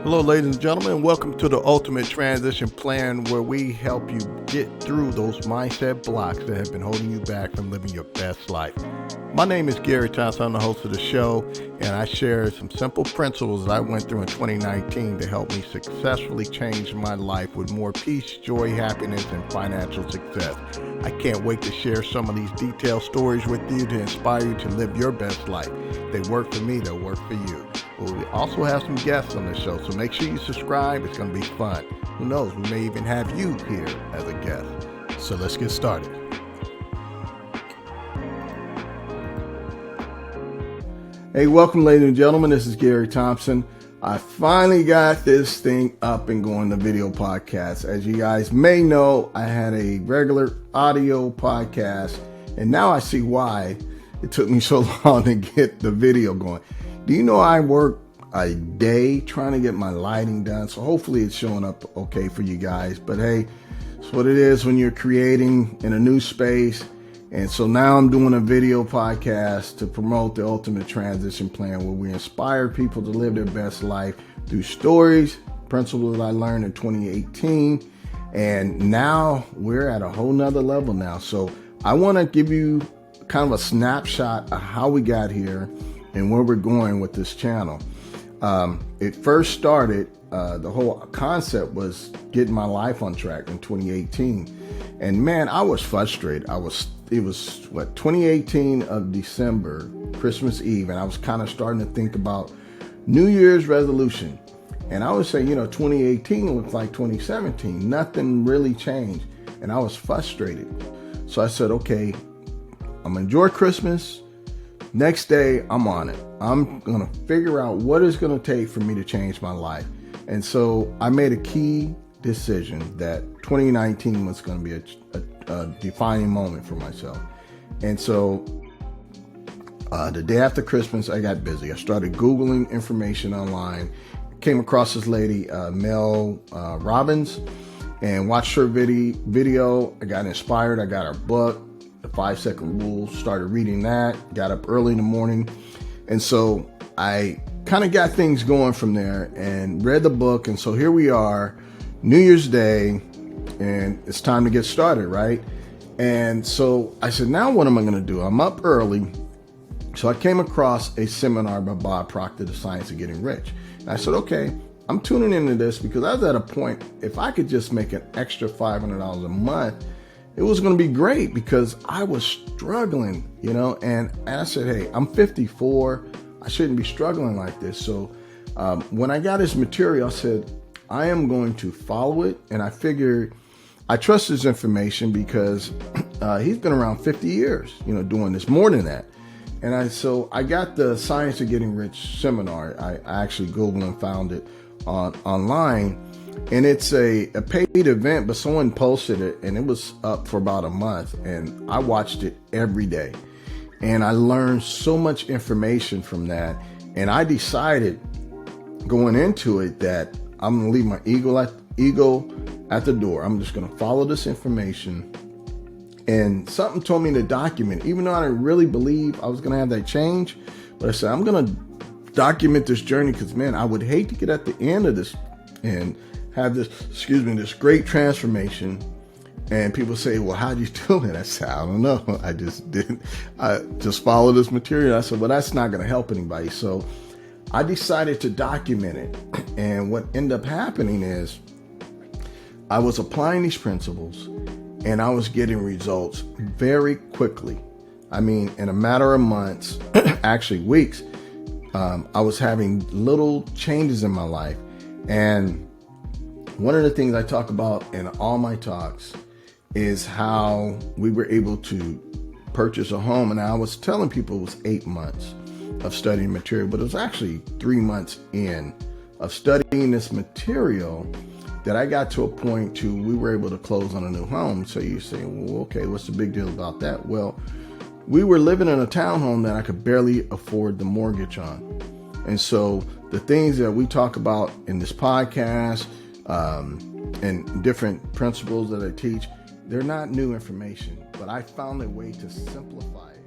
Hello, ladies and gentlemen, and welcome to the Ultimate Transition Plan, where we help you get through those mindset blocks that have been holding you back from living your best life. My name is Gary Thompson. I'm the host of the show, and I share some simple principles that I went through in 2019 to help me successfully change my life with more peace, joy, happiness, and financial success. I can't wait to share some of these detailed stories with you to inspire you to live your best life. They work for me, they'll work for you. We also have some guests on the show, so make sure you subscribe. It's going to be fun. Who knows, we may even have you here as a guest. So let's get started. Hey, welcome, ladies and gentlemen. This is Gary Thompson. I finally got this thing up and going, the video podcast. As you guys may know, I had a regular audio podcast, and now I see why it took me so long to get the video going. Do you know I work a day trying to get my lighting done? So hopefully it's showing up okay for you guys. But hey, it's what it is when you're creating in a new space. And so now I'm doing a video podcast to promote the Ultimate Transition Plan, where we inspire people to live their best life through stories, principles I learned in 2018. And now we're at a whole nother level now. So I want to give you kind of a snapshot of how we got here and where we're going with this channel. It first started, the whole concept was getting my life on track in 2018. And man, I was frustrated. It was 2018 of December, Christmas Eve. And I was kind of starting to think about New Year's resolution. And I was saying, 2018 looks like 2017. Nothing really changed. And I was frustrated. So I said, okay, I'm gonna enjoy Christmas. Next day, I'm on it. I'm going to figure out what it's going to take for me to change my life. And so I made a key decision that 2019 was going to be a defining moment for myself. And so the day after Christmas, I got busy. I started Googling information online, came across this lady, Mel Robbins, and watched her video. I got inspired. I got her book, The 5-Second Rule, started reading that, got up early in the morning. And so I kind of got things going from there and read the book. And so here we are, New Year's Day, and it's time to get started, right? And so I said, now what am I going to do? I'm up early. So I came across a seminar by Bob Proctor, The Science of Getting Rich. And I said, okay, I'm tuning into this because I was at a point, if I could just make an extra $500 a month, it was going to be great, because I was struggling, and I said, hey, I'm 54. I shouldn't be struggling like this. So when I got his material, I said, I am going to follow it. And I figured I trust his information because he's been around 50 years, doing this, more than that. And so I got the Science of Getting Rich seminar. I actually Googled and found it online. And it's a paid event, but someone posted it and it was up for about a month, and I watched it every day. And I learned so much information from that. And I decided going into it that I'm going to leave my ego at the door. I'm just going to follow this information. And something told me to document, even though I didn't really believe I was going to have that change. But I said, I'm going to document this journey because, man, I would hate to get at the end of this and have this great transformation, and people say, well, how'd you do it? I said, I don't know. I just followed this material. I said, well, that's not going to help anybody. So I decided to document it. And what ended up happening is I was applying these principles and I was getting results very quickly. I mean, in a matter of months, actually weeks, I was having little changes in my life. And one of the things I talk about in all my talks is how we were able to purchase a home. And I was telling people it was 8 months of studying material, but it was actually 3 months in of studying this material that I got to a point to we were able to close on a new home. So you say, well, okay, what's the big deal about that? Well, we were living in a townhome that I could barely afford the mortgage on. And so the things that we talk about in this podcast, and different principles that I teach, they're not new information, but I found a way to simplify it.